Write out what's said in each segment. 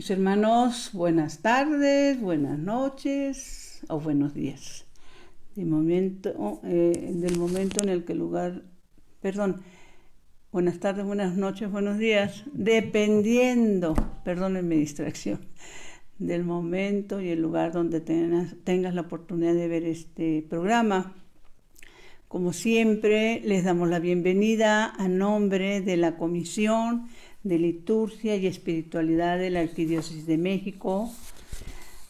Mis hermanos, buenas tardes, buenas noches o buenos días. Del momento en el que el lugar, perdón, buenas tardes, buenas noches, buenos días, dependiendo, perdónenme mi distracción, del momento y el lugar donde tengas la oportunidad de ver este programa. Como siempre, les damos la bienvenida a nombre de la Comisión de Liturgia y Espiritualidad de la Arquidiócesis de México,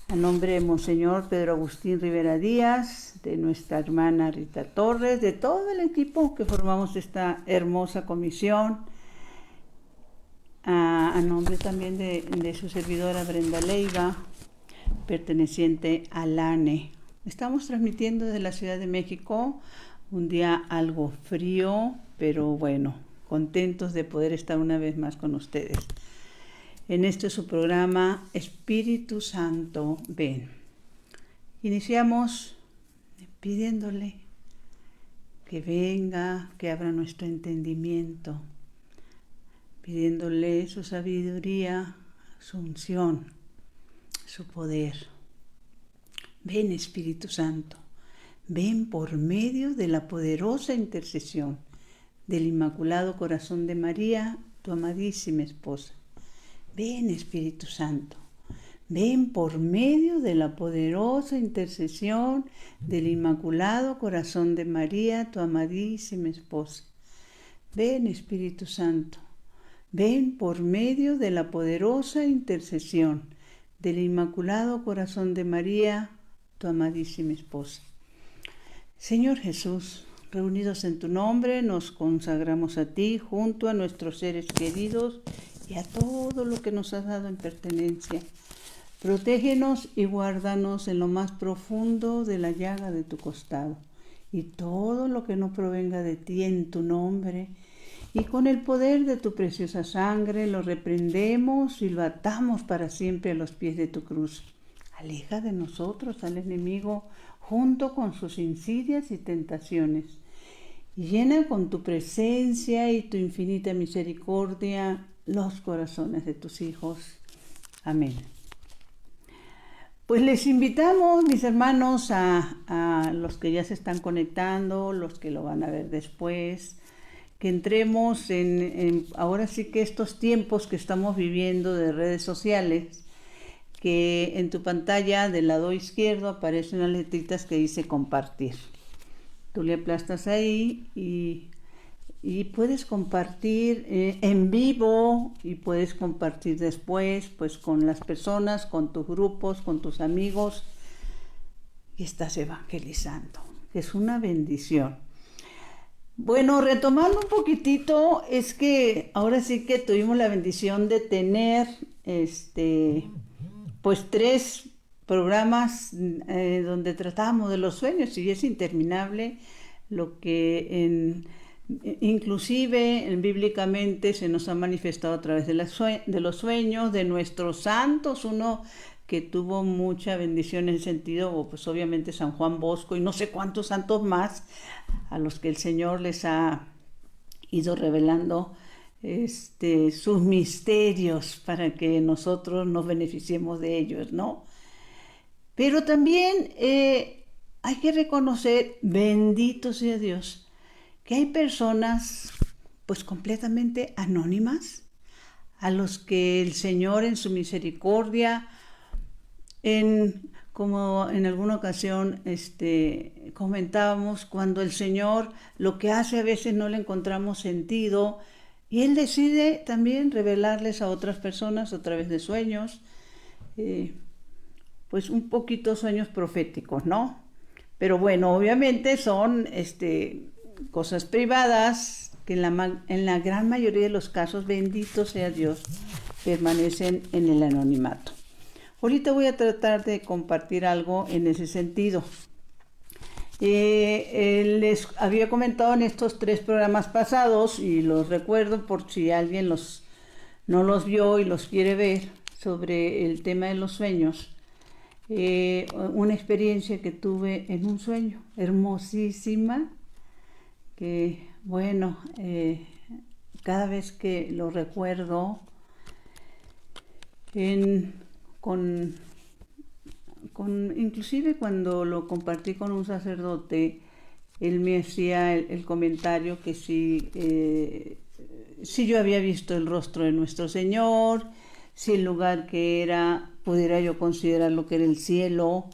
a nombre de Monseñor Pedro Agustín Rivera Díaz, de nuestra hermana Rita Torres, de todo el equipo que formamos esta hermosa comisión, a nombre también de su servidora Brenda Leiva, perteneciente al ANE. Estamos transmitiendo desde la Ciudad de México, un día algo frío, pero bueno, contentos de poder estar una vez más con ustedes. En este su programa Espíritu Santo, ven. Iniciamos pidiéndole que venga, que abra nuestro entendimiento, pidiéndole su sabiduría, su unción, su poder. Ven, Espíritu Santo, ven por medio de la poderosa intercesión del Inmaculado Corazón de María, tu amadísima esposa. Ven, Espíritu Santo, ven por medio de la poderosa intercesión del Inmaculado Corazón de María, tu amadísima esposa. Ven, Espíritu Santo, ven por medio de la poderosa intercesión del Inmaculado Corazón de María, tu amadísima esposa. Señor Jesús, reunidos en tu nombre, nos consagramos a ti junto a nuestros seres queridos y a todo lo que nos has dado en pertenencia. Protégenos y guárdanos en lo más profundo de la llaga de tu costado, y todo lo que no provenga de ti en tu nombre, y con el poder de tu preciosa sangre lo reprendemos y lo atamos para siempre a los pies de tu cruz. Aleja de nosotros al enemigo junto con sus insidias y tentaciones, y llena con tu presencia y tu infinita misericordia los corazones de tus hijos. Amén. Pues les invitamos, mis hermanos, a los que ya se están conectando, los que lo van a ver después, que entremos en ahora sí que estos tiempos que estamos viviendo de redes sociales, que en tu pantalla del lado izquierdo aparecen unas letritas que dice compartir. Tú le aplastas ahí y puedes compartir en vivo, y puedes compartir después pues con las personas, con tus grupos, con tus amigos, y estás evangelizando. Es una bendición. Bueno, retomando un poquitito, es que ahora sí que tuvimos la bendición de tener pues 3 programas donde tratamos de los sueños, y es interminable lo que inclusive bíblicamente se nos ha manifestado a través de los sueños de nuestros santos. Uno que tuvo mucha bendición en el sentido, pues obviamente San Juan Bosco y no sé cuántos santos más a los que el Señor les ha ido revelando sus misterios para que nosotros nos beneficiemos de ellos, ¿no? Pero también hay que reconocer, bendito sea Dios, que hay personas pues completamente anónimas a los que el Señor en su misericordia, como en alguna ocasión comentábamos, cuando el Señor lo que hace a veces no le encontramos sentido, y Él decide también revelarles a otras personas a través de sueños, pues un poquito sueños proféticos, ¿no? Pero bueno, obviamente son cosas privadas que en la gran mayoría de los casos, bendito sea Dios, permanecen en el anonimato. Ahorita voy a tratar de compartir algo en ese sentido. Les había comentado en estos 3 programas pasados, y los recuerdo por si alguien no los vio y los quiere ver, sobre el tema de los sueños. Una experiencia que tuve en un sueño hermosísima, que bueno, cada vez que lo recuerdo, Inclusive cuando lo compartí con un sacerdote, él me hacía el comentario que si yo había visto el rostro de nuestro Señor, si el lugar que era, pudiera yo considerar lo que era el cielo.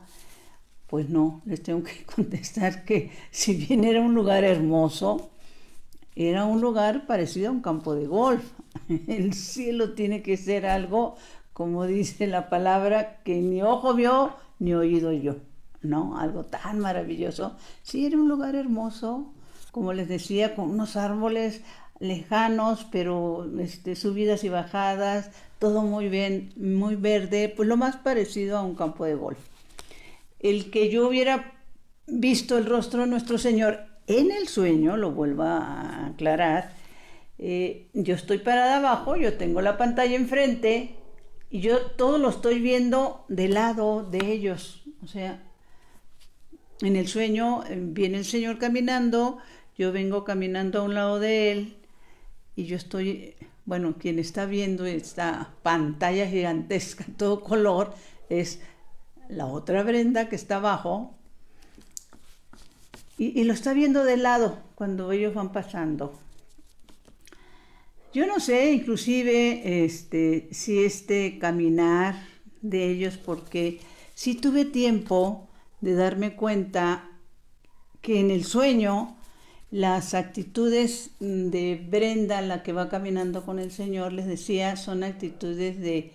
Pues no, les tengo que contestar que si bien era un lugar hermoso, era un lugar parecido a un campo de golf. El cielo tiene que ser algo, como dice la palabra, que ni ojo vio ni oído yo, ¿no? Algo tan maravilloso. Sí, era un lugar hermoso, como les decía, con unos árboles lejanos, pero subidas y bajadas, todo muy bien, muy verde, pues lo más parecido a un campo de golf. El que yo hubiera visto el rostro de nuestro Señor en el sueño, lo vuelvo a aclarar, yo estoy parada abajo, yo tengo la pantalla enfrente y yo todo lo estoy viendo de lado de ellos. O sea, en el sueño viene el Señor caminando, yo vengo caminando a un lado de Él y yo estoy, bueno, quien está viendo esta pantalla gigantesca, todo color, es la otra Brenda que está abajo y lo está viendo de lado cuando ellos van pasando. Yo no sé, inclusive, si caminar de ellos, porque sí tuve tiempo de darme cuenta que en el sueño las actitudes de Brenda, la que va caminando con el Señor, les decía, son actitudes de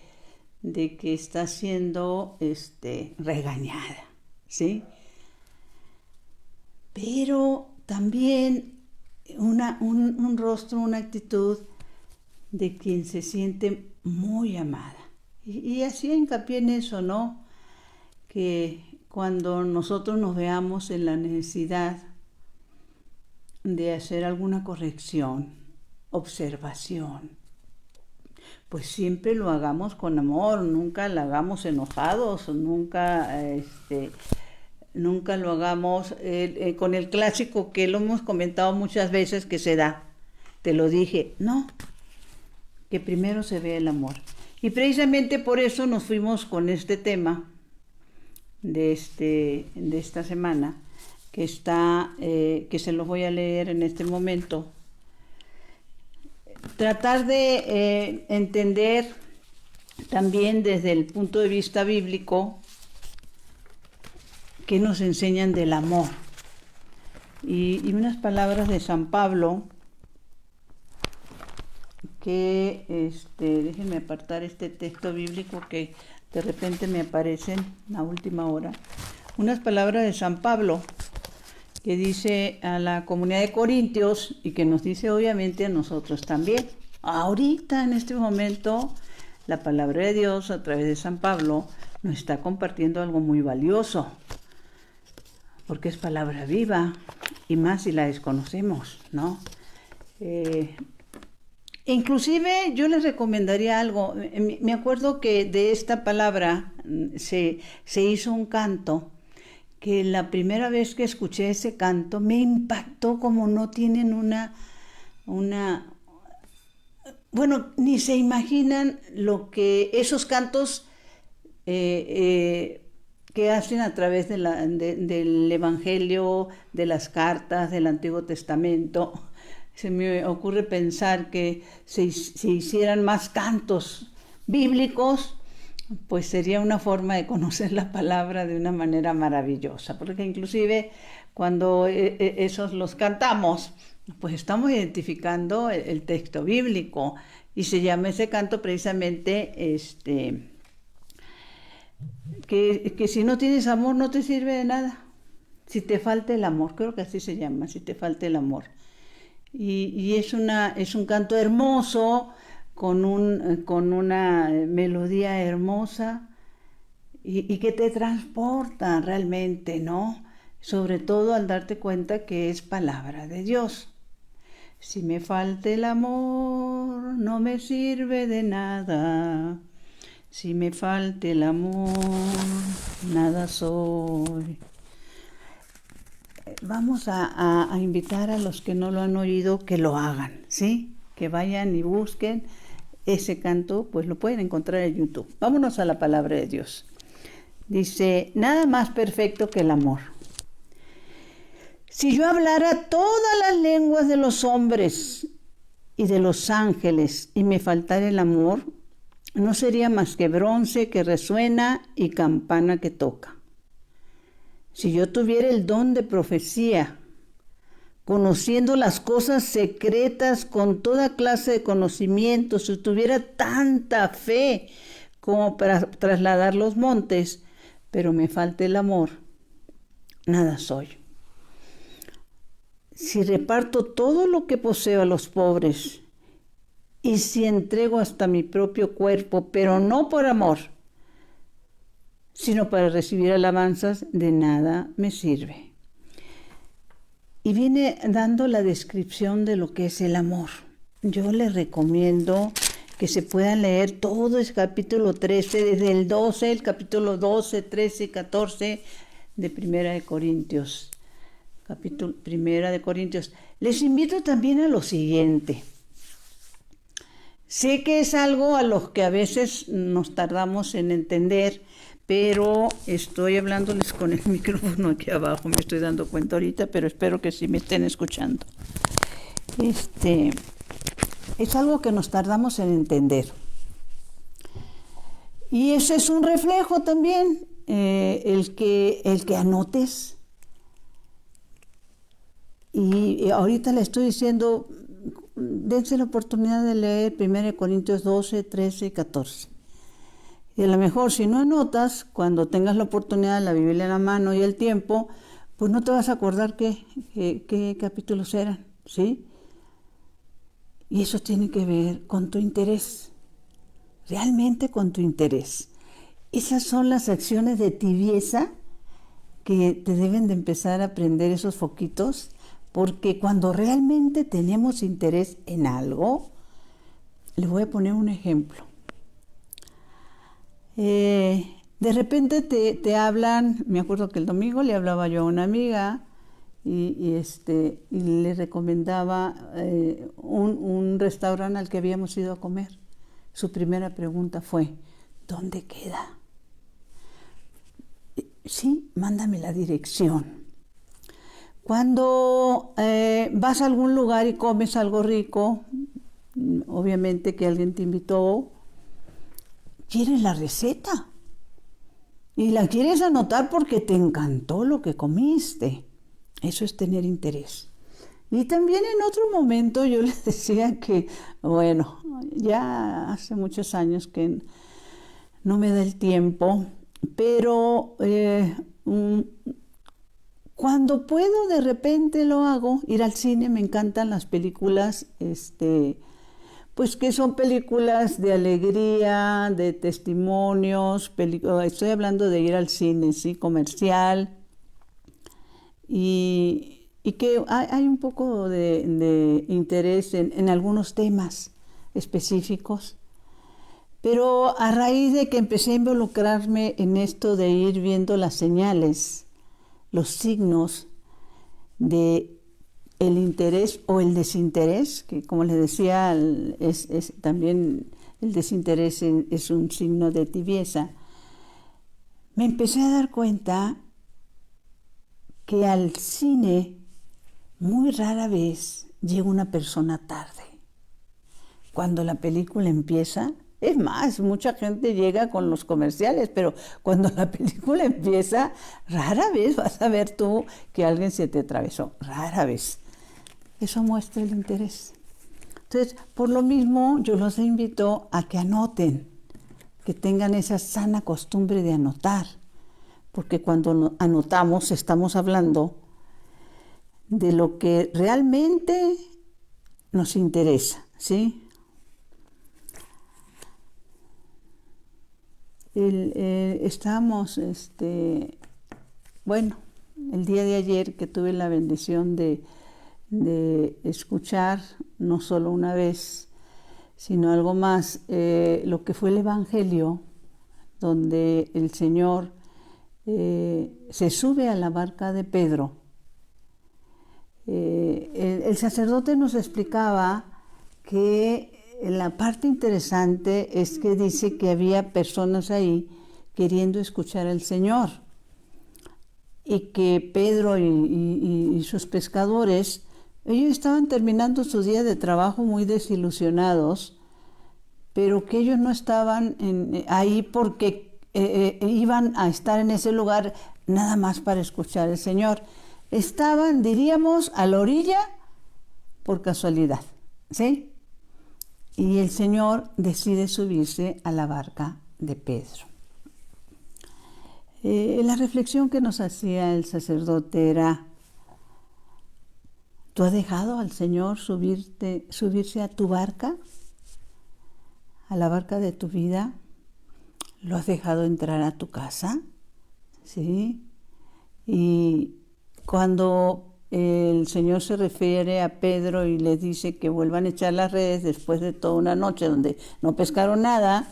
que está siendo regañada, ¿sí? Pero también un rostro, una actitud de quien se siente muy amada. Y hacía hincapié en eso, ¿no? Que cuando nosotros nos veamos en la necesidad de hacer alguna corrección, observación, pues siempre lo hagamos con amor, nunca lo hagamos enojados, nunca lo hagamos con el clásico que lo hemos comentado muchas veces que se da. Te lo dije, no, que primero se ve el amor. Y precisamente por eso nos fuimos con este tema de esta semana, que se los voy a leer en este momento. Tratar de entender también desde el punto de vista bíblico qué nos enseñan del amor. Y unas palabras de San Pablo que, déjenme apartar este texto bíblico que de repente me aparecen a última hora. Unas palabras de San Pablo que dice a la comunidad de Corintios y que nos dice obviamente a nosotros también. Ahorita, en este momento, la palabra de Dios a través de San Pablo nos está compartiendo algo muy valioso, porque es palabra viva, y más si la desconocemos, ¿no? Inclusive yo les recomendaría algo. Me acuerdo que de esta palabra se hizo un canto, que la primera vez que escuché ese canto me impactó como no tienen bueno, ni se imaginan lo que esos cantos que hacen a través del Evangelio, de las cartas del Antiguo Testamento. Se me ocurre pensar que si hicieran más cantos bíblicos, pues sería una forma de conocer la palabra de una manera maravillosa, porque inclusive cuando esos los cantamos, pues estamos identificando el texto bíblico, y se llama ese canto precisamente que si no tienes amor no te sirve de nada, si te falta el amor, creo que así se llama, si te falta el amor. Y es un canto hermoso, con una melodía hermosa y que te transporta realmente, ¿no? Sobre todo al darte cuenta que es palabra de Dios. Si me falta el amor, no me sirve de nada. Si me falta el amor, nada soy. Vamos a invitar a los que no lo han oído que lo hagan, ¿sí? Que vayan y busquen ese canto, pues lo pueden encontrar en YouTube. Vámonos a la palabra de Dios. Dice, nada más perfecto que el amor. Si yo hablara todas las lenguas de los hombres y de los ángeles y me faltara el amor, no sería más que bronce que resuena y campana que toca. Si yo tuviera el don de profecía, conociendo las cosas secretas con toda clase de conocimiento, si tuviera tanta fe como para trasladar los montes, pero me falta el amor, nada soy. Si reparto todo lo que poseo a los pobres, y si entrego hasta mi propio cuerpo, pero no por amor, sino para recibir alabanzas, de nada me sirve. Y viene dando la descripción de lo que es el amor. Yo les recomiendo que se puedan leer todo el capítulo 13, desde el 12, el capítulo 12, 13 y 14 de Primera de Corintios. Capítulo Primera de Corintios. Les invito también a lo siguiente. Sé que es algo a lo que a veces nos tardamos en entender, pero estoy hablándoles con el micrófono aquí abajo, me estoy dando cuenta ahorita, pero espero que sí me estén escuchando. Es algo que nos tardamos en entender. Y ese es un reflejo también, el que anotes. Y ahorita le estoy diciendo, dense la oportunidad de leer 1 Corintios 12, 13 y 14. Y a lo mejor si no anotas, cuando tengas la oportunidad, la Biblia en la mano y el tiempo, pues no te vas a acordar qué capítulos eran, ¿sí? Y eso tiene que ver con tu interés, realmente con tu interés. Esas son las acciones de tibieza que te deben de empezar a prender esos foquitos, porque cuando realmente tenemos interés en algo, les voy a poner un ejemplo. De repente te hablan, me acuerdo que el domingo le hablaba yo a una amiga y le recomendaba un restaurante al que habíamos ido a comer. Su primera pregunta fue, ¿dónde queda? Sí, mándame la dirección. Cuando vas a algún lugar y comes algo rico, obviamente que alguien te invitó, quieres la receta y la quieres anotar porque te encantó lo que comiste. Eso es tener interés. Y también en otro momento yo les decía que, bueno, ya hace muchos años que no me da el tiempo, pero cuando puedo de repente lo hago, ir al cine. Me encantan las películas, pues que son películas de alegría, de testimonios, estoy hablando de ir al cine, sí, comercial, y que hay un poco de interés en algunos temas específicos. Pero a raíz de que empecé a involucrarme en esto de ir viendo las señales, los signos de el interés o el desinterés, que como les decía, es también el desinterés es un signo de tibieza, me empecé a dar cuenta que al cine muy rara vez llega una persona tarde. Cuando la película empieza, es más, mucha gente llega con los comerciales, pero cuando la película empieza, rara vez vas a ver tú que alguien se te atravesó, rara vez. Eso muestra el interés. Entonces, por lo mismo, yo los invito a que anoten, que tengan esa sana costumbre de anotar, porque cuando anotamos estamos hablando de lo que realmente nos interesa, ¿sí? Estábamos, bueno, el día de ayer que tuve la bendición de escuchar, no solo una vez, sino algo más, lo que fue el Evangelio, donde el Señor se sube a la barca de Pedro. El sacerdote nos explicaba que la parte interesante es que dice que había personas ahí queriendo escuchar al Señor y que Pedro y sus pescadores, ellos estaban terminando su día de trabajo muy desilusionados, pero que ellos no estaban ahí porque iban a estar en ese lugar nada más para escuchar al Señor. Estaban, diríamos, a la orilla por casualidad, ¿sí? Y el Señor decide subirse a la barca de Pedro. La reflexión que nos hacía el sacerdote era: ¿tú has dejado al Señor subirse a tu barca? ¿A la barca de tu vida? ¿Lo has dejado entrar a tu casa? ¿Sí? Y cuando el Señor se refiere a Pedro y le dice que vuelvan a echar las redes después de toda una noche donde no pescaron nada,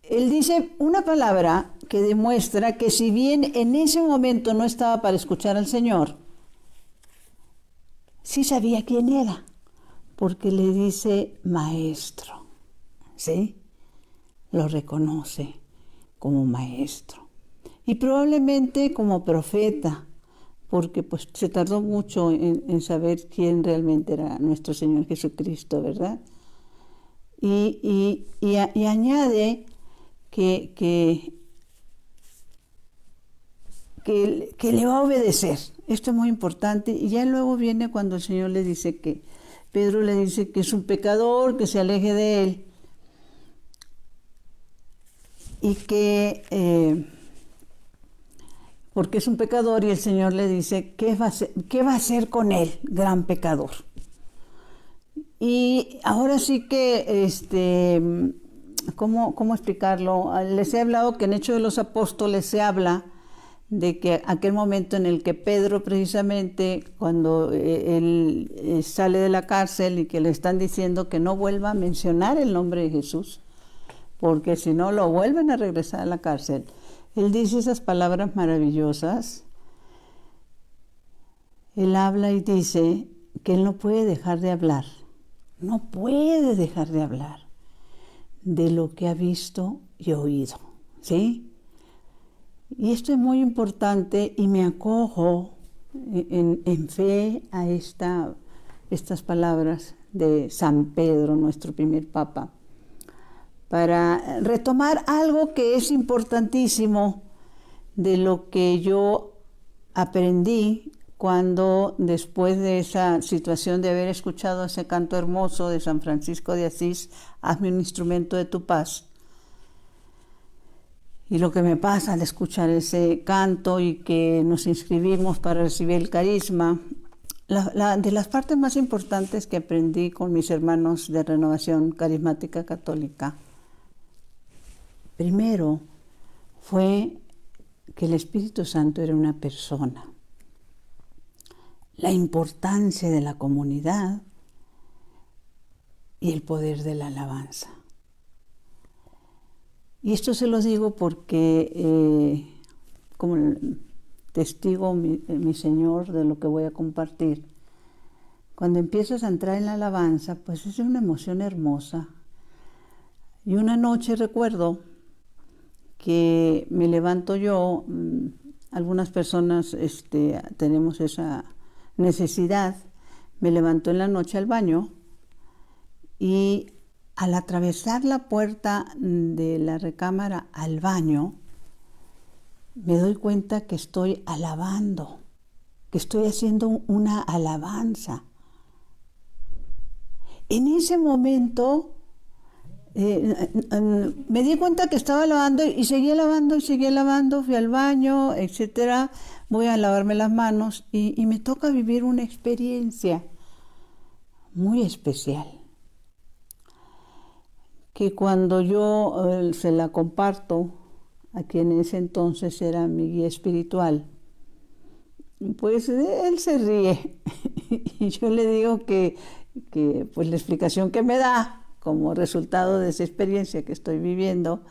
Él dice una palabra que demuestra que si bien en ese momento no estaba para escuchar al Señor, sí sabía quién era, porque le dice maestro, ¿sí? Lo reconoce como maestro. Y probablemente como profeta, porque pues se tardó mucho en saber quién realmente era nuestro Señor Jesucristo, ¿verdad? Y añade que le va a obedecer. Esto es muy importante. Y ya luego viene cuando el Señor le dice que, Pedro le dice que es un pecador, que se aleje de él. Y que, porque es un pecador, y el Señor le dice, ¿qué va a hacer con él, gran pecador? Y ahora sí que, ¿cómo explicarlo? Les he hablado que en Hechos de los Apóstoles se habla de que aquel momento en el que Pedro, precisamente, cuando él sale de la cárcel y que le están diciendo que no vuelva a mencionar el nombre de Jesús, porque si no lo vuelven a regresar a la cárcel. Él dice esas palabras maravillosas. Él habla y dice que él no puede dejar de hablar de lo que ha visto y oído, ¿sí? Y esto es muy importante y me acojo en fe a estas palabras de San Pedro, nuestro primer papa, para retomar algo que es importantísimo de lo que yo aprendí cuando, después de esa situación de haber escuchado ese canto hermoso de San Francisco de Asís, hazme un instrumento de tu paz, y lo que me pasa al escuchar ese canto y que nos inscribimos para recibir el carisma, de las partes más importantes que aprendí con mis hermanos de Renovación Carismática Católica, primero fue que el Espíritu Santo era una persona, la importancia de la comunidad y el poder de la alabanza. Y esto se los digo porque, como testigo mi Señor de lo que voy a compartir, cuando empiezas a entrar en la alabanza, pues es una emoción hermosa. Y una noche recuerdo que me levanto yo, algunas personas tenemos esa necesidad, me levanto en la noche al baño y al atravesar la puerta de la recámara al baño, me doy cuenta que estoy alabando, que estoy haciendo una alabanza. En ese momento me di cuenta que estaba lavando y seguía lavando, fui al baño, etcétera, voy a lavarme las manos y me toca vivir una experiencia muy especial, que cuando yo se la comparto a quien en ese entonces era mi guía espiritual, pues él se ríe y yo le digo que pues la explicación que me da como resultado de esa experiencia que estoy viviendo,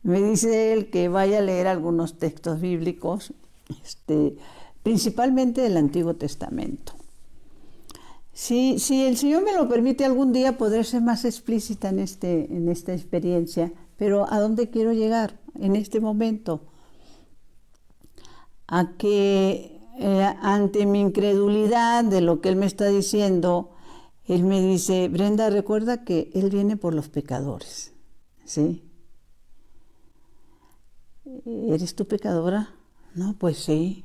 me dice él que vaya a leer algunos textos bíblicos, principalmente del Antiguo Testamento. Si el Señor me lo permite algún día, podré ser más explícita en esta experiencia. Pero ¿a dónde quiero llegar en este momento? A que ante mi incredulidad de lo que Él me está diciendo, Él me dice: Brenda, recuerda que Él viene por los pecadores, ¿sí? ¿Eres tú pecadora? No, pues sí.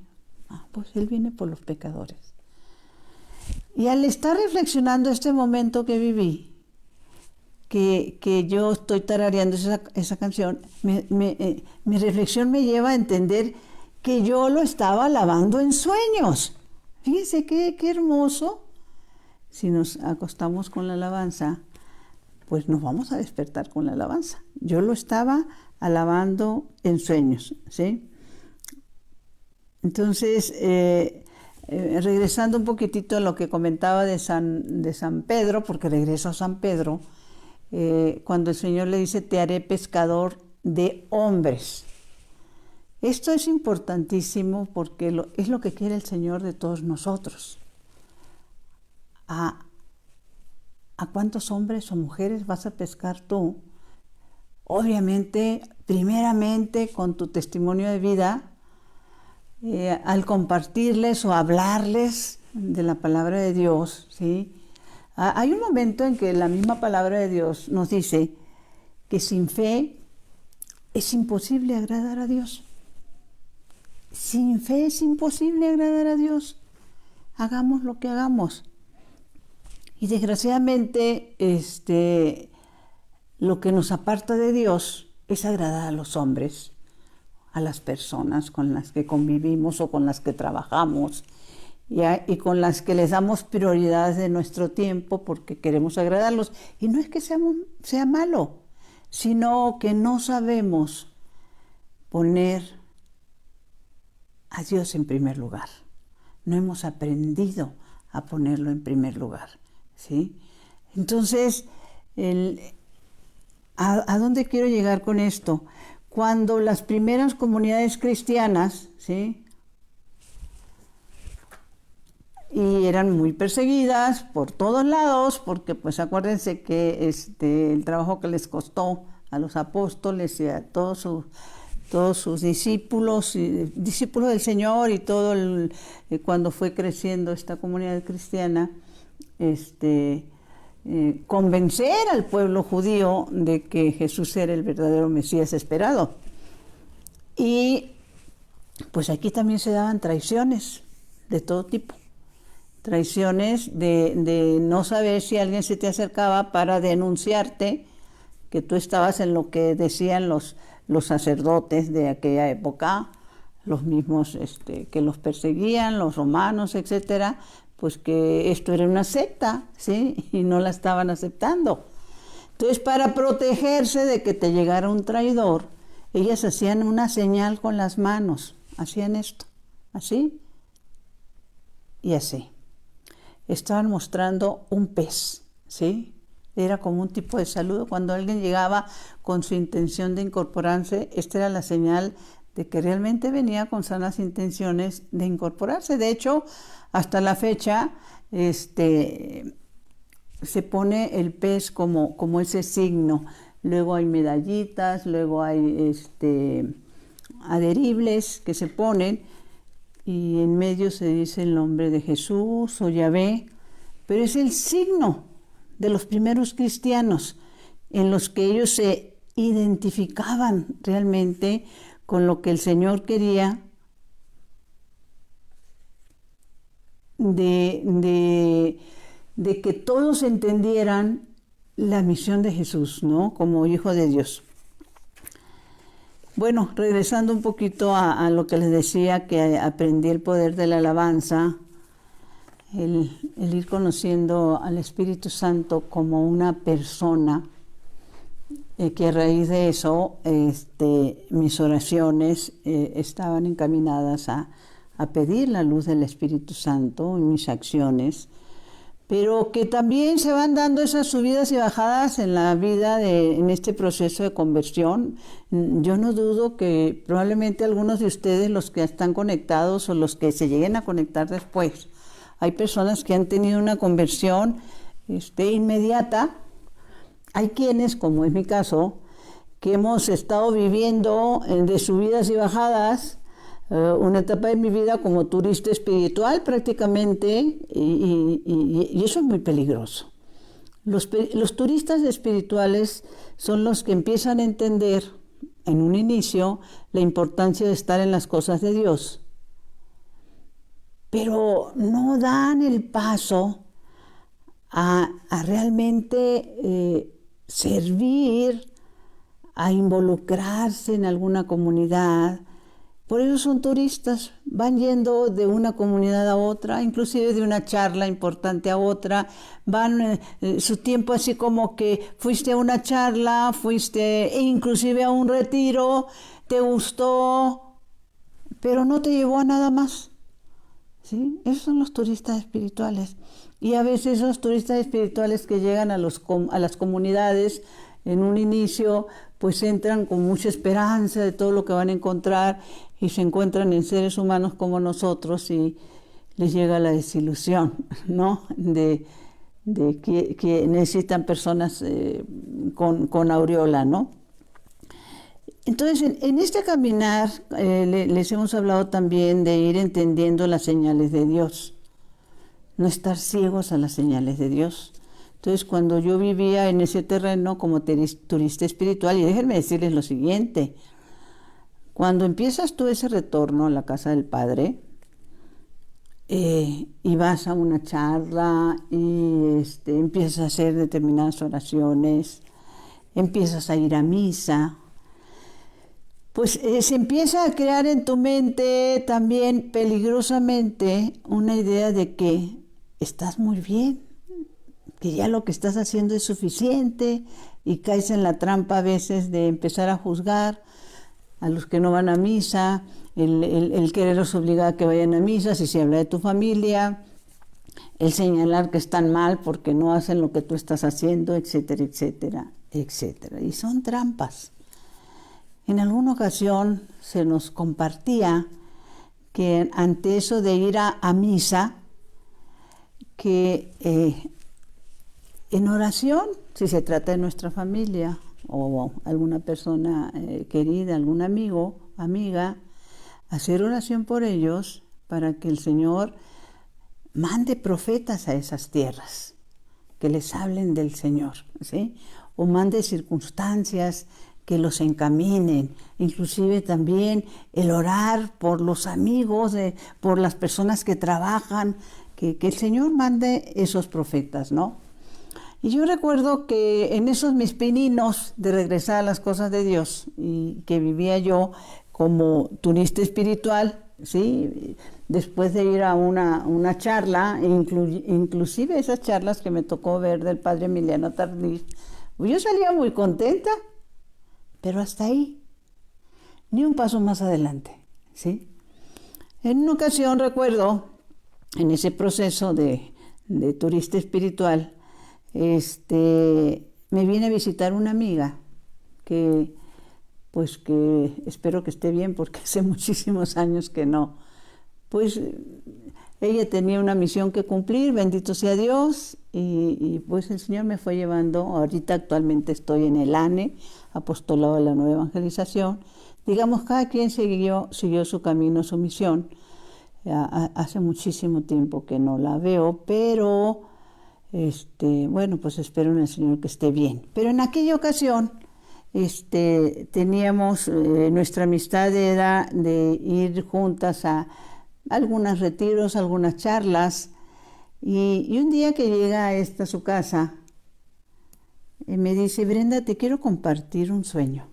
Pues Él viene por los pecadores. Y al estar reflexionando este momento que viví, que yo estoy tarareando esa canción, mi reflexión me lleva a entender que yo lo estaba alabando en sueños. Fíjense qué hermoso. Si nos acostamos con la alabanza, pues nos vamos a despertar con la alabanza. Yo lo estaba alabando en sueños, ¿sí? Entonces, regresando un poquitito a lo que comentaba de San Pedro, porque regreso a San Pedro, cuando el Señor le dice: te haré pescador de hombres. Esto es importantísimo porque es lo que quiere el Señor de todos nosotros. ¿A cuántos hombres o mujeres vas a pescar tú? Obviamente, primeramente con tu testimonio de vida, al compartirles o hablarles de la palabra de Dios, ¿sí? Hay un momento en que la misma palabra de Dios nos dice que sin fe es imposible agradar a Dios. Sin fe es imposible agradar a Dios. Hagamos lo que hagamos. Y desgraciadamente, lo que nos aparta de Dios es agradar a los hombres, a las personas con las que convivimos o con las que trabajamos, y con las que les damos prioridades de nuestro tiempo porque queremos agradarlos. Y no es que sea malo, sino que no sabemos poner a Dios en primer lugar. No hemos aprendido a ponerlo en primer lugar, ¿sí? Entonces, ¿a dónde quiero llegar con esto? Cuando las primeras comunidades cristianas, ¿sí?, y eran muy perseguidas por todos lados, porque pues acuérdense que el trabajo que les costó a los apóstoles y a todos sus discípulos, discípulos del Señor, y cuando fue creciendo esta comunidad cristiana, convencer al pueblo judío de que Jesús era el verdadero Mesías esperado. Y pues aquí también se daban traiciones de todo tipo. Traiciones de no saber si alguien se te acercaba para denunciarte que tú estabas en lo que decían los sacerdotes de aquella época, los mismos que los perseguían, los romanos, etcétera, pues que esto era una secta, ¿sí? Y no la estaban aceptando. Entonces, para protegerse de que te llegara un traidor, ellas hacían una señal con las manos, hacían esto, así y así. Estaban mostrando un pez, ¿sí? Era como un tipo de saludo. Cuando alguien llegaba con su intención de incorporarse, esta era la señal de que realmente venía con sanas intenciones de incorporarse. De hecho, hasta la fecha, se pone el pez como ese signo. Luego hay medallitas, luego hay adheribles que se ponen, y en medio se dice el nombre de Jesús o Yahvé, pero es el signo de los primeros cristianos en los que ellos se identificaban realmente con lo que el Señor quería de que todos entendieran la misión de Jesús, ¿no?, como Hijo de Dios. Bueno, regresando un poquito a lo que les decía, que aprendí el poder de la alabanza, el ir conociendo al Espíritu Santo como una persona, que a raíz de eso mis oraciones estaban encaminadas a pedir la luz del Espíritu Santo en mis acciones, pero que también se van dando esas subidas y bajadas en la vida en este proceso de conversión. Yo no dudo que probablemente algunos de ustedes, los que están conectados o los que se lleguen a conectar después, Hay personas que han tenido una conversión inmediata. Hay quienes, como es mi caso, que hemos estado viviendo de subidas y bajadas, una etapa de mi vida como turista espiritual prácticamente, y eso es muy peligroso. Los turistas espirituales son los que empiezan a entender en un inicio la importancia de estar en las cosas de Dios, pero no dan el paso a realmente servir, a involucrarse en alguna comunidad. Por eso son turistas, van yendo de una comunidad a otra, inclusive de una charla importante a otra, van su tiempo así como que fuiste a una charla, fuiste inclusive a un retiro, te gustó, pero no te llevó a nada más. ¿Sí? Esos son los turistas espirituales. Y a veces esos turistas espirituales que llegan a las comunidades en un inicio, pues entran con mucha esperanza de todo lo que van a encontrar y se encuentran en seres humanos como nosotros y les llega la desilusión, ¿no? De que necesitan personas con aureola, ¿no? Entonces, en este caminar les hemos hablado también de ir entendiendo las señales de Dios, no estar ciegos a las señales de Dios. Entonces, cuando yo vivía en ese terreno como turista espiritual, y déjenme decirles lo siguiente, cuando empiezas tú ese retorno a la casa del Padre, y vas a una charla y empiezas a hacer determinadas oraciones, empiezas a ir a misa, pues se empieza a crear en tu mente también peligrosamente una idea de que estás muy bien, que ya lo que estás haciendo es suficiente, y caes en la trampa a veces de empezar a juzgar a los que no van a misa, el quererlos obligar a que vayan a misa si se habla de tu familia, el señalar que están mal porque no hacen lo que tú estás haciendo, etcétera, etcétera, etcétera. Y son trampas. En alguna ocasión se nos compartía que ante eso de ir a misa, que en oración, si se trata de nuestra familia o alguna persona querida, algún amigo, amiga, hacer oración por ellos para que el Señor mande profetas a esas tierras, que les hablen del Señor, ¿sí? O mande circunstancias que los encaminen, inclusive también el orar por los amigos, por las personas que trabajan, que el Señor mande esos profetas, ¿no? Y yo recuerdo que en esos mis pininos de regresar a las cosas de Dios, y que vivía yo como turista espiritual, ¿sí? Después de ir a una charla, inclusive esas charlas que me tocó ver del padre Emiliano Tardif, yo salía muy contenta, pero hasta ahí, ni un paso más adelante, ¿sí? En una ocasión recuerdo, en ese proceso de turista espiritual, me viene a visitar una amiga que espero que esté bien porque hace muchísimos años que no. Pues ella tenía una misión que cumplir, bendito sea Dios, y pues el Señor me fue llevando. Ahorita actualmente estoy en el ANE, Apostolado de la Nueva Evangelización. Digamos, cada quien siguió su camino, su misión. Hace muchísimo tiempo que no la veo, pero bueno, pues espero en el Señor que esté bien. Pero en aquella ocasión teníamos, nuestra amistad era de ir juntas a algunos retiros, algunas charlas, y un día que llega a su casa, me dice: Brenda, te quiero compartir un sueño.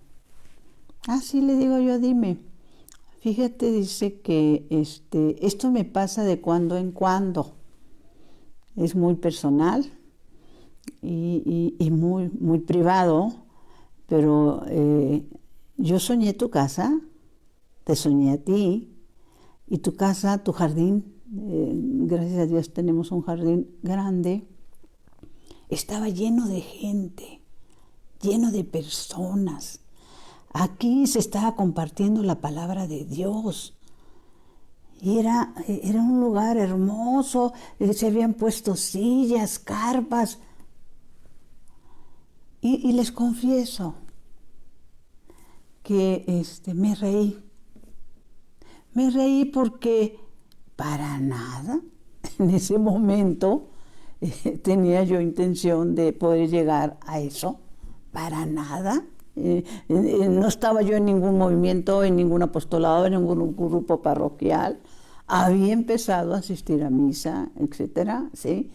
Ah, sí, le digo yo, dime. Fíjate, dice que esto me pasa de cuando en cuando. Es muy personal y muy, muy privado, pero yo soñé tu casa, te soñé a ti, y tu casa, tu jardín, gracias a Dios tenemos un jardín grande, estaba lleno de gente, lleno de personas. Aquí se estaba compartiendo la palabra de Dios. Y era un lugar hermoso, se habían puesto sillas, carpas. Y les confieso que me reí. Me reí porque para nada en ese momento tenía yo intención de poder llegar a eso. Para nada. No estaba yo en ningún movimiento, en ningún apostolado, en ningún grupo parroquial. Había empezado a asistir a misa, etcétera, ¿sí?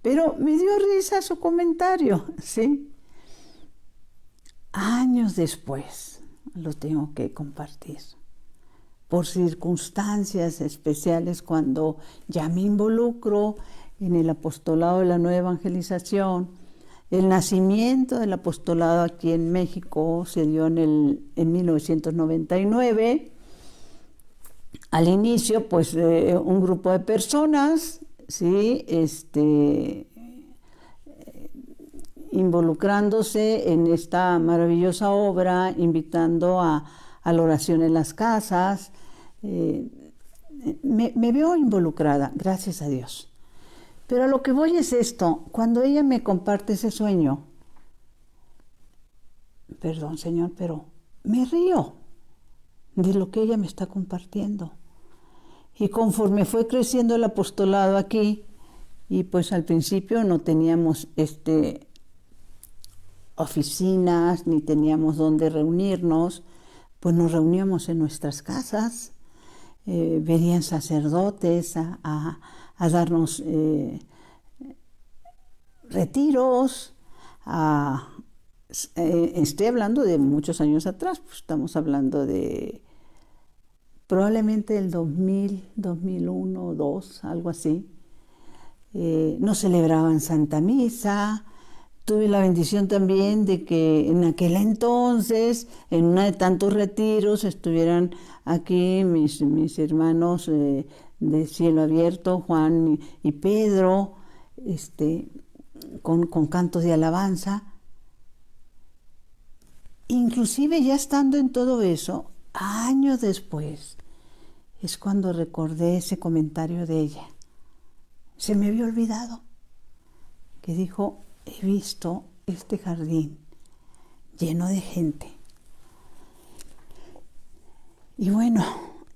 Pero me dio risa su comentario, ¿sí? Años después lo tengo que compartir. Por circunstancias especiales, cuando ya me involucro en el apostolado de la nueva evangelización. El nacimiento del apostolado aquí en México se dio en 1999. Al inicio, pues, un grupo de personas, ¿sí? Involucrándose en esta maravillosa obra, invitando a la oración en las casas. Me veo involucrada, gracias a Dios. Pero a lo que voy es esto: cuando ella me comparte ese sueño, perdón, Señor, pero me río de lo que ella me está compartiendo. Y conforme fue creciendo el apostolado aquí, y pues al principio no teníamos oficinas, ni teníamos dónde reunirnos, pues nos reuníamos en nuestras casas. Venían sacerdotes a darnos retiros. Estoy hablando de muchos años atrás, pues estamos hablando de probablemente el 2000, 2001, 2002, algo así. No celebraban Santa Misa. Tuve la bendición también de que en aquel entonces, en uno de tantos retiros, estuvieran aquí mis hermanos de Cielo Abierto, Juan y Pedro, con cantos de alabanza. Inclusive ya estando en todo eso, años después, es cuando recordé ese comentario de ella. Se me había olvidado, que dijo: he visto este jardín lleno de gente. Y bueno,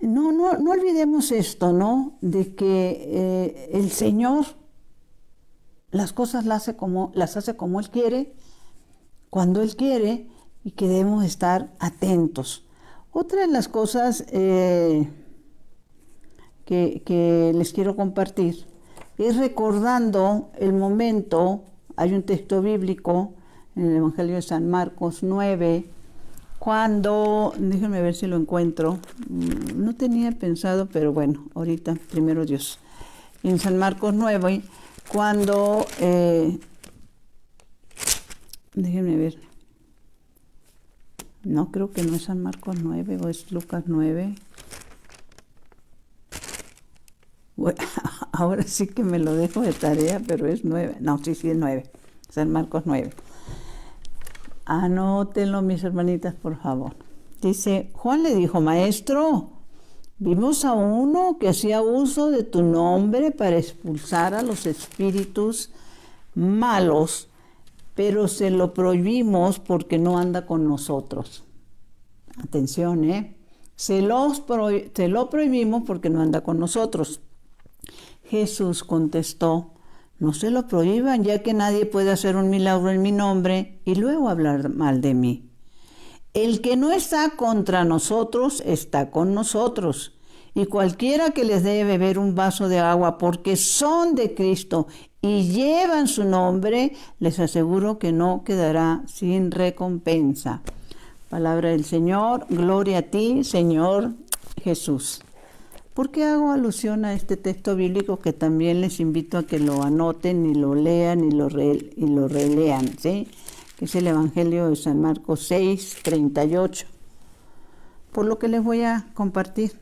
no olvidemos esto, ¿no? De que el Señor las cosas las hace como Él quiere, cuando Él quiere, y que debemos estar atentos. Otra de las cosas que les quiero compartir es recordando el momento. Hay un texto bíblico en el Evangelio de San Marcos 9, cuando, déjenme ver si lo encuentro, no tenía pensado, pero bueno, ahorita, primero Dios. En San Marcos 9, cuando, déjenme ver, no, creo que no es San Marcos 9, o es Lucas 9. Bueno, ahora sí que me lo dejo de tarea, pero es 9. No, sí es 9. San Marcos 9. Anótenlo, mis hermanitas, por favor. Dice: Juan le dijo: Maestro, vimos a uno que hacía uso de tu nombre para expulsar a los espíritus malos, pero se lo prohibimos porque no anda con nosotros. Atención, se lo prohibimos porque no anda con nosotros. Jesús contestó: no se lo prohíban, ya que nadie puede hacer un milagro en mi nombre y luego hablar mal de mí. El que no está contra nosotros está con nosotros, y cualquiera que les dé beber un vaso de agua porque son de Cristo y llevan su nombre, les aseguro que no quedará sin recompensa. Palabra del Señor. Gloria a ti, Señor Jesús. ¿Por qué hago alusión a este texto bíblico, que también les invito a que lo anoten y lo lean y lo relean, ¿sí? Que es el Evangelio de San Marcos 6, 38. Por lo que les voy a compartir.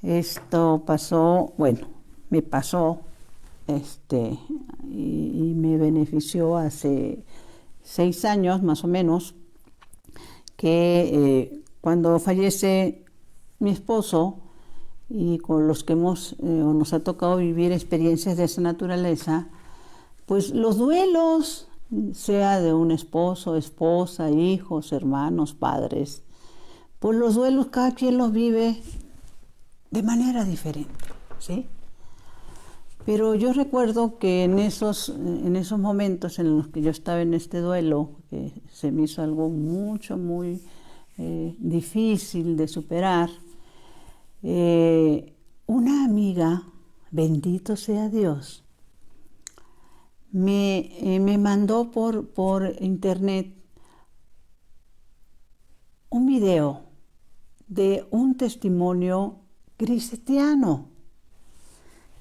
Esto pasó, bueno, me pasó, y me benefició hace 6 años más o menos, que cuando fallece mi esposo, y con los que o nos ha tocado vivir experiencias de esa naturaleza, pues los duelos, sea de un esposo, esposa, hijos, hermanos, padres, pues los duelos cada quien los vive de manera diferente, ¿sí? Pero yo recuerdo que en esos momentos en los que yo estaba en este duelo, que se me hizo algo muy difícil de superar, una amiga, bendito sea Dios, me mandó por internet un video de un testimonio cristiano.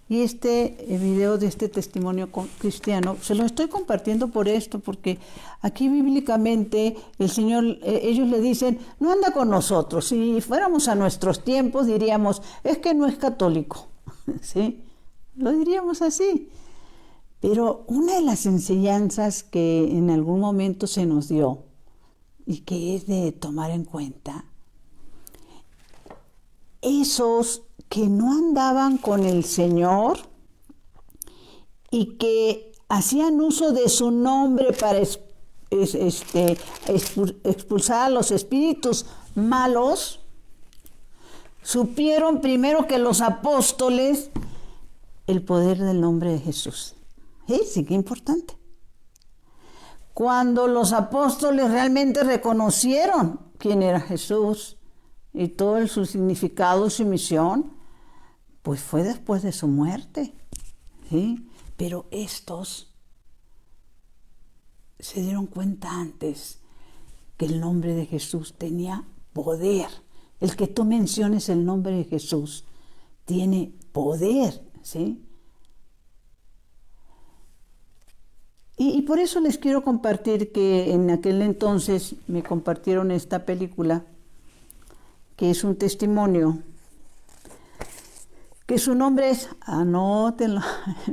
Y este video de este testimonio cristiano, se lo estoy compartiendo por esto, porque aquí bíblicamente el Señor, ellos le dicen, no anda con nosotros. Si fuéramos a nuestros tiempos diríamos, es que no es católico, ¿sí? Lo diríamos así. Pero una de las enseñanzas que en algún momento se nos dio y que es de tomar en cuenta, esos que no andaban con el Señor y que hacían uso de su nombre para expulsar a los espíritus malos, supieron primero que los apóstoles el poder del nombre de Jesús. Sí, qué importante. Cuando los apóstoles realmente reconocieron quién era Jesús y todo su significado, su misión, pues fue después de su muerte, ¿sí? Pero estos se dieron cuenta antes que el nombre de Jesús tenía poder. El que tú menciones el nombre de Jesús tiene poder, ¿sí? Y por eso les quiero compartir que en aquel entonces me compartieron esta película, que es un testimonio, que su nombre es, anótenlo,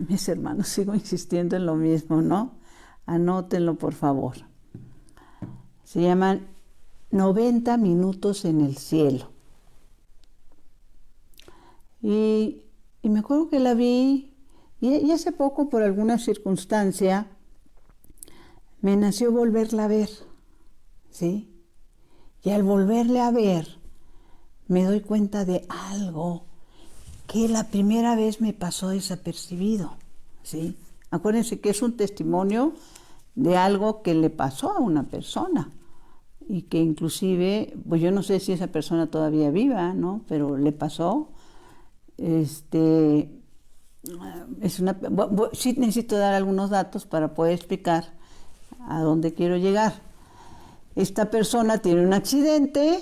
mis hermanos, sigo insistiendo en lo mismo, ¿no? Anótenlo, por favor. Se llaman 90 minutos en el cielo. Y me acuerdo que la vi, y hace poco, por alguna circunstancia, me nació volverla a ver, ¿sí? Y al volverla a ver, me doy cuenta de algo que la primera vez me pasó desapercibido, ¿sí? Acuérdense que es un testimonio de algo que le pasó a una persona y que inclusive, pues yo no sé si esa persona todavía viva, ¿no? Pero le pasó. Sí necesito dar algunos datos para poder explicar a dónde quiero llegar. Esta persona tiene un accidente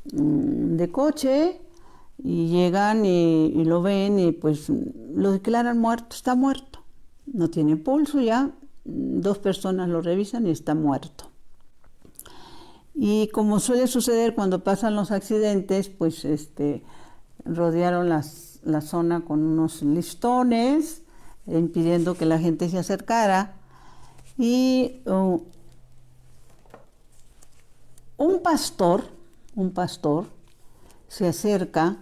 de coche y llegan y lo ven y pues lo declaran muerto, está muerto. No tiene pulso ya, 2 personas lo revisan y está muerto. Y como suele suceder cuando pasan los accidentes, pues rodearon la zona con unos listones, impidiendo que la gente se acercara. Y un pastor se acerca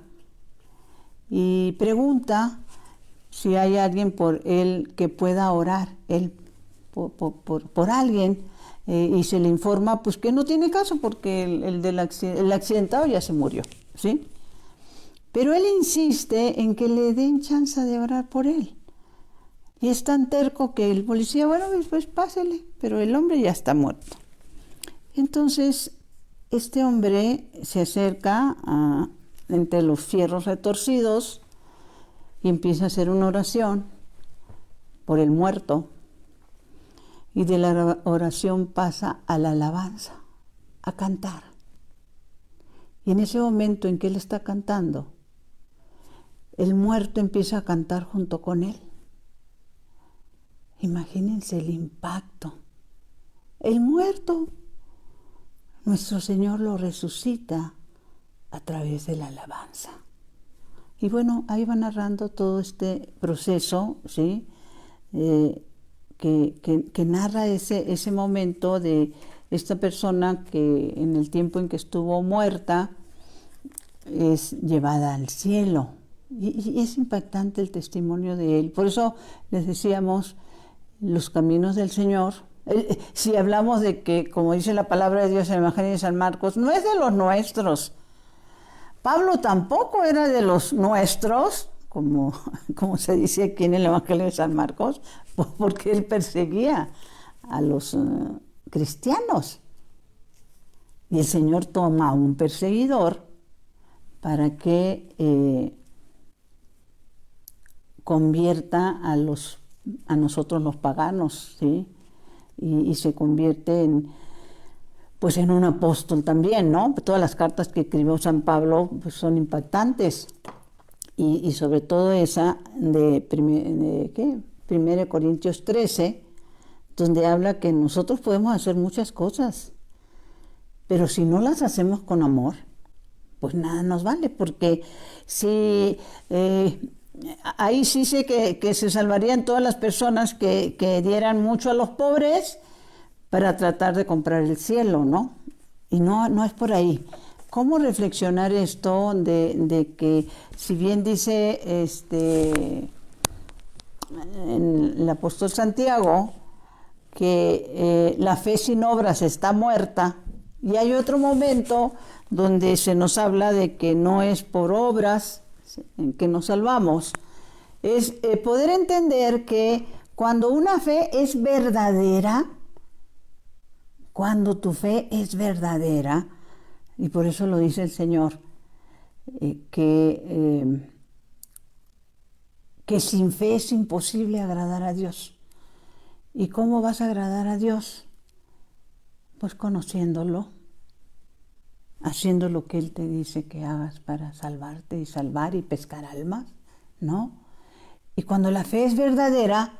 y pregunta si hay alguien por él que pueda orar, él por alguien, y se le informa pues que no tiene caso porque el accidentado ya se murió, ¿sí? Pero él insiste en que le den chance de orar por él. Y es tan terco que el policía, bueno, pues pásele, pero el hombre ya está muerto. Entonces, este hombre se acerca entre los fierros retorcidos y empieza a hacer una oración por el muerto. Y de la oración pasa a la alabanza, a cantar. Y en ese momento en que él está cantando, el muerto empieza a cantar junto con él. Imagínense el impacto. El muerto, nuestro Señor lo resucita a través de la alabanza. Y bueno, ahí va narrando todo este proceso, ¿sí? Que narra ese momento de esta persona que en el tiempo en que estuvo muerta, es llevada al cielo. Y es impactante el testimonio de él. Por eso les decíamos, los caminos del Señor, si hablamos de que, como dice la palabra de Dios en el Evangelio de San Marcos, no es de los nuestros. Pablo tampoco era de los nuestros, como se dice aquí en el Evangelio de San Marcos, porque él perseguía a los cristianos. Y el Señor toma a un perseguidor para que convierta a nosotros los paganos, ¿sí? Y se convierte en un apóstol también, ¿no? Todas las cartas que escribió San Pablo pues, son impactantes. Y sobre todo esa de 1 Corintios 13, donde habla que nosotros podemos hacer muchas cosas, pero si no las hacemos con amor, pues nada nos vale, porque si ahí sí sé que se salvarían todas las personas que dieran mucho a los pobres para tratar de comprar el cielo, ¿no? Y no es por ahí. ¿Cómo reflexionar esto de que, si bien dice el apóstol Santiago que la fe sin obras está muerta, y hay otro momento donde se nos habla de que no es por obras en que nos salvamos? Es poder entender que cuando una fe es verdadera, cuando tu fe es verdadera, y por eso lo dice el Señor, que sin fe es imposible agradar a Dios. ¿Y cómo vas a agradar a Dios? Pues conociéndolo, haciendo lo que Él te dice que hagas para salvarte y salvar y pescar almas, ¿no? Y cuando la fe es verdadera,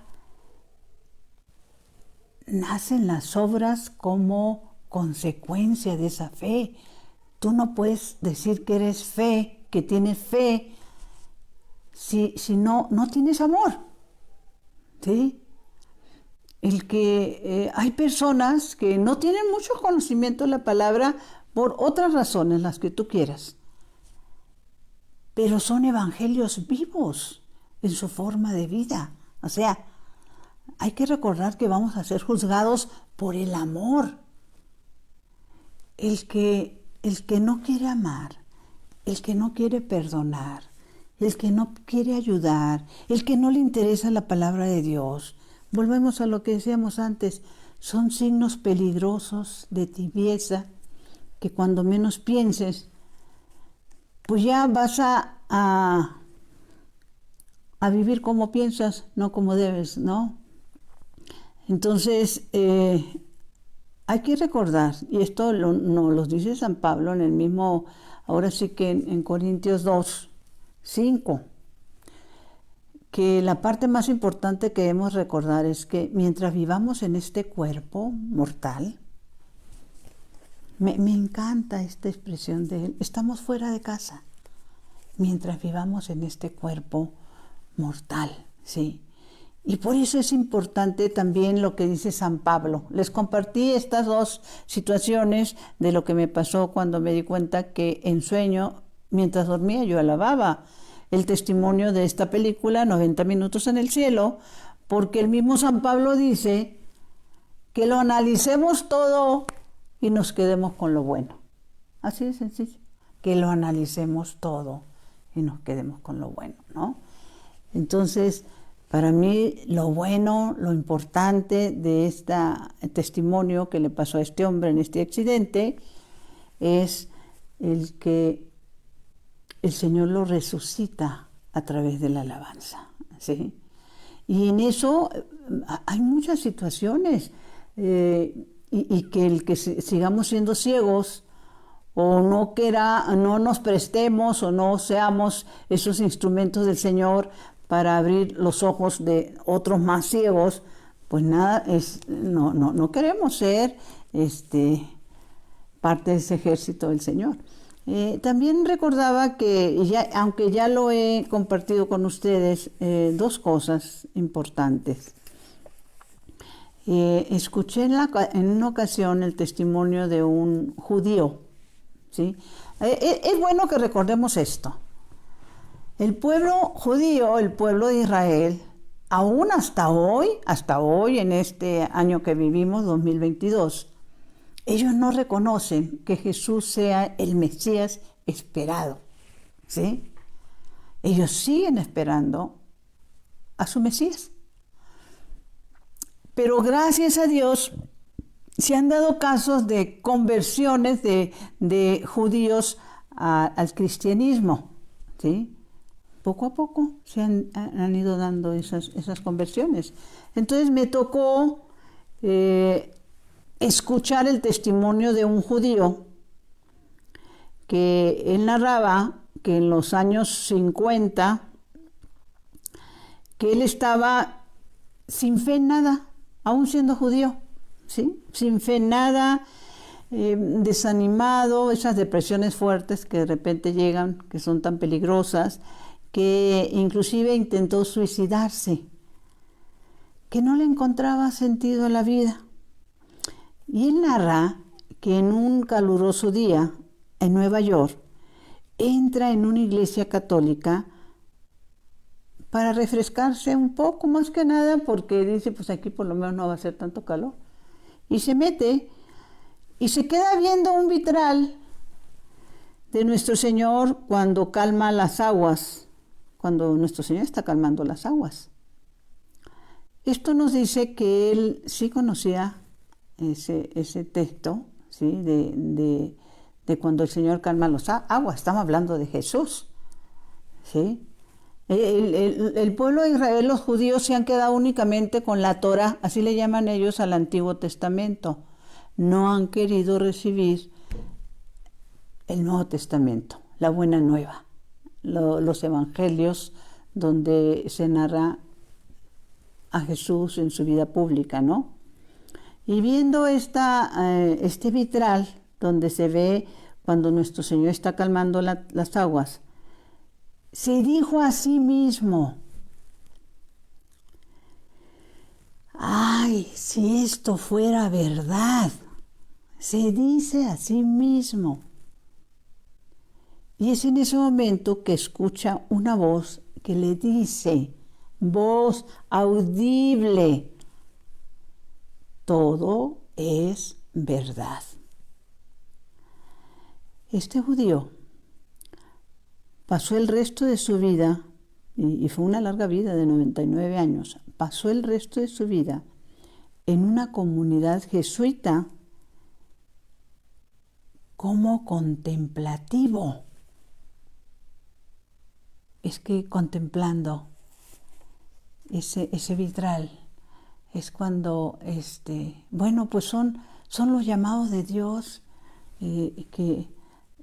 nacen las obras como consecuencia de esa fe. Tú no puedes decir que eres fe, que tienes fe, si no tienes amor, ¿sí? Hay personas que no tienen mucho conocimiento de la palabra por otras razones, las que tú quieras, pero son evangelios vivos en su forma de vida. O sea, hay que recordar que vamos a ser juzgados por el amor. El que no quiere amar, el que no quiere perdonar, el que no quiere ayudar, el que no le interesa la palabra de Dios. Volvemos a lo que decíamos antes, son signos peligrosos de tibieza que cuando menos pienses, pues ya vas a vivir como piensas, no como debes, ¿no? Entonces, hay que recordar, y esto nos lo dice San Pablo en el mismo, ahora sí que en Corintios 2:5, que la parte más importante que debemos recordar es que mientras vivamos en este cuerpo mortal, me encanta esta expresión de él, estamos fuera de casa, mientras vivamos en este cuerpo mortal, ¿sí? Y por eso es importante también lo que dice San Pablo. Les compartí estas dos situaciones de lo que me pasó cuando me di cuenta que en sueño, mientras dormía, yo alababa el testimonio de esta película, 90 minutos en el cielo, porque el mismo San Pablo dice que lo analicemos todo y nos quedemos con lo bueno. Así de sencillo, que lo analicemos todo y nos quedemos con lo bueno, ¿no? Entonces, para mí lo bueno, lo importante de este testimonio que le pasó a este hombre en este accidente es el que el Señor lo resucita a través de la alabanza, ¿sí? Y en eso hay muchas situaciones y que el que sigamos siendo ciegos o no nos prestemos o no seamos esos instrumentos del Señor para abrir los ojos de otros más ciegos, pues nada, no queremos ser parte de ese ejército del Señor. También recordaba que, aunque ya lo he compartido con ustedes, dos cosas importantes. Escuché en una ocasión el testimonio de un judío, ¿sí? Es bueno que recordemos esto. El pueblo judío, el pueblo de Israel, aún hasta hoy, en este año que vivimos, 2022, ellos no reconocen que Jesús sea el Mesías esperado, ¿sí? Ellos siguen esperando a su Mesías. Pero gracias a Dios se han dado casos de conversiones de judíos al cristianismo, ¿sí? Poco a poco se han ido dando esas conversiones. Entonces me tocó escuchar el testimonio de un judío que él narraba que en los años 50, que él estaba sin fe en nada, aún siendo judío, ¿sí? Sin fe en nada, desanimado, esas depresiones fuertes que de repente llegan, que son tan peligrosas, que inclusive intentó suicidarse, que no le encontraba sentido a la vida. Y él narra que en un caluroso día en Nueva York entra en una iglesia católica para refrescarse un poco, más que nada, porque dice, pues aquí por lo menos no va a ser tanto calor. Y se mete y se queda viendo un vitral de Nuestro Señor cuando calma las aguas, cuando Nuestro Señor está calmando las aguas. Esto nos dice que él sí conocía ese texto, ¿sí? de cuando el Señor calma las aguas. Estamos hablando de Jesús, ¿sí? El pueblo de Israel, los judíos, se han quedado únicamente con la Torá, así le llaman ellos al Antiguo Testamento. No han querido recibir el Nuevo Testamento, la Buena Nueva, los evangelios donde se narra a Jesús en su vida pública, ¿no? Y viendo este vitral donde se ve cuando Nuestro Señor está calmando las aguas, se dijo a sí mismo, ¡ay, si esto fuera verdad! Se dice a sí mismo. Y es en ese momento que escucha una voz que le dice, voz audible, todo es verdad. Este judío pasó el resto de su vida, y fue una larga vida de 99 años, pasó el resto de su vida en una comunidad jesuita como contemplativo. Es que contemplando ese vitral es cuando, bueno, pues son los llamados de Dios que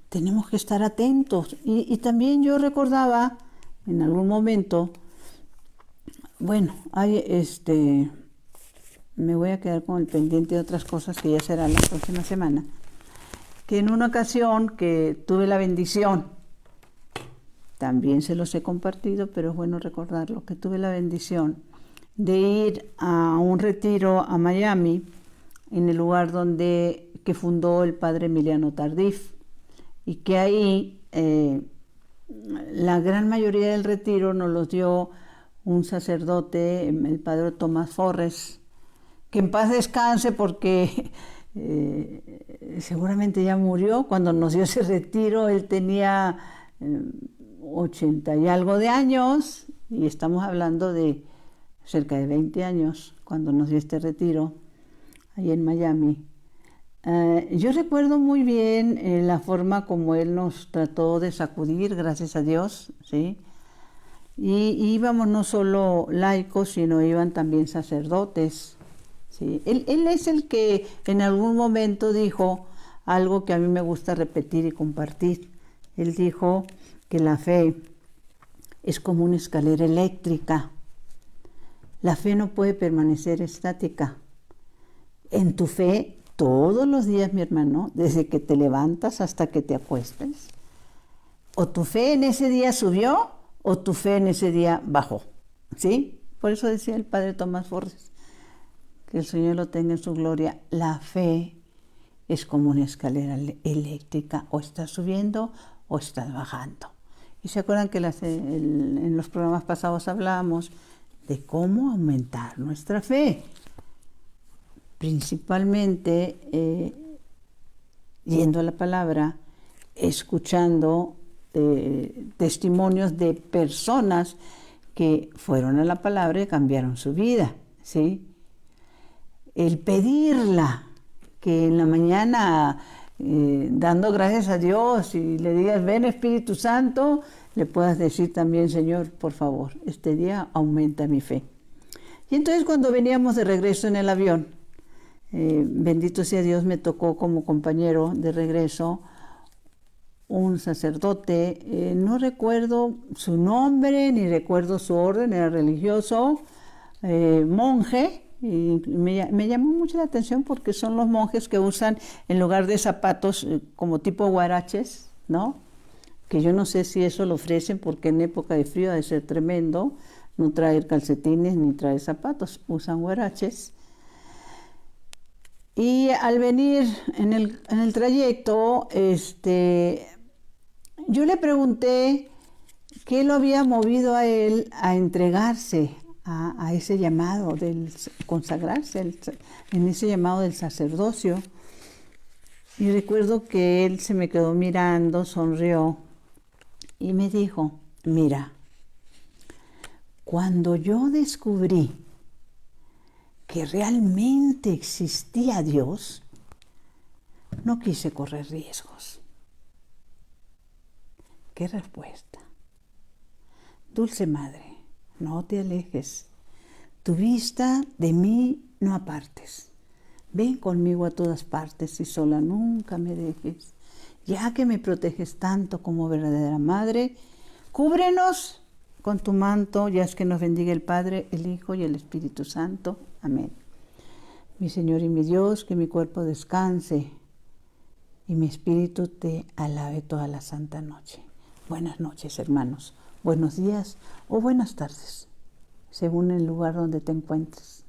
tenemos que estar atentos. Y también yo recordaba en algún momento, bueno, me voy a quedar con el pendiente de otras cosas que ya será la próxima semana, que en una ocasión que tuve la bendición, también se los he compartido, pero es bueno recordarlo, que tuve la bendición de ir a un retiro a Miami, en el lugar que fundó el padre Emiliano Tardif, y que ahí la gran mayoría del retiro nos los dio un sacerdote, el padre Tomás Forres, que en paz descanse porque seguramente ya murió. Cuando nos dio ese retiro él tenía 80 y algo de años, y estamos hablando de cerca de 20 años cuando nos dio este retiro ahí en Miami. Yo recuerdo muy bien la forma como él nos trató de sacudir, gracias a Dios, ¿sí? Y íbamos no solo laicos, sino iban también sacerdotes, ¿sí? Él es el que en algún momento dijo algo que a mí me gusta repetir y compartir. Él dijo que la fe es como una escalera eléctrica. La fe no puede permanecer estática. En tu fe, todos los días, mi hermano, desde que te levantas hasta que te acuestes, o tu fe en ese día subió o tu fe en ese día bajó, ¿sí? Por eso decía el padre Tomás Forres, que el Señor lo tenga en su gloria, la fe es como una escalera eléctrica, o estás subiendo o estás bajando. Y se acuerdan que en los programas pasados hablábamos de cómo aumentar nuestra fe, principalmente yendo a la palabra, escuchando testimonios de personas que fueron a la palabra y cambiaron su vida, ¿sí? El pedirla, que en la mañana, dando gracias a Dios y le digas, ven Espíritu Santo, le puedas decir también, Señor, por favor, este día aumenta mi fe. Y entonces cuando veníamos de regreso en el avión, bendito sea Dios, me tocó como compañero de regreso un sacerdote, no recuerdo su nombre, ni recuerdo su orden, era religioso, monje, y me llamó mucho la atención porque son los monjes que usan en lugar de zapatos como tipo huaraches, ¿no? Que yo no sé si eso lo ofrecen porque en época de frío ha de ser tremendo, no traer calcetines ni traer zapatos, usan huaraches. Y al venir en el trayecto, yo le pregunté qué lo había movido a él a entregarse a ese llamado del consagrarse, en ese llamado del sacerdocio. Y recuerdo que él se me quedó mirando, sonrió y me dijo, mira, cuando yo descubrí que realmente existía Dios, no quise correr riesgos. ¿Qué respuesta? Dulce Madre, no te alejes. Tu vista de mí no apartes. Ven conmigo a todas partes y sola nunca me dejes. Ya que me proteges tanto como verdadera Madre, cúbrenos con tu manto, ya es que nos bendiga el Padre, el Hijo y el Espíritu Santo. Amén. Mi Señor y mi Dios, que mi cuerpo descanse y mi espíritu te alabe toda la santa noche. Buenas noches, hermanos. Buenos días o buenas tardes, según el lugar donde te encuentres.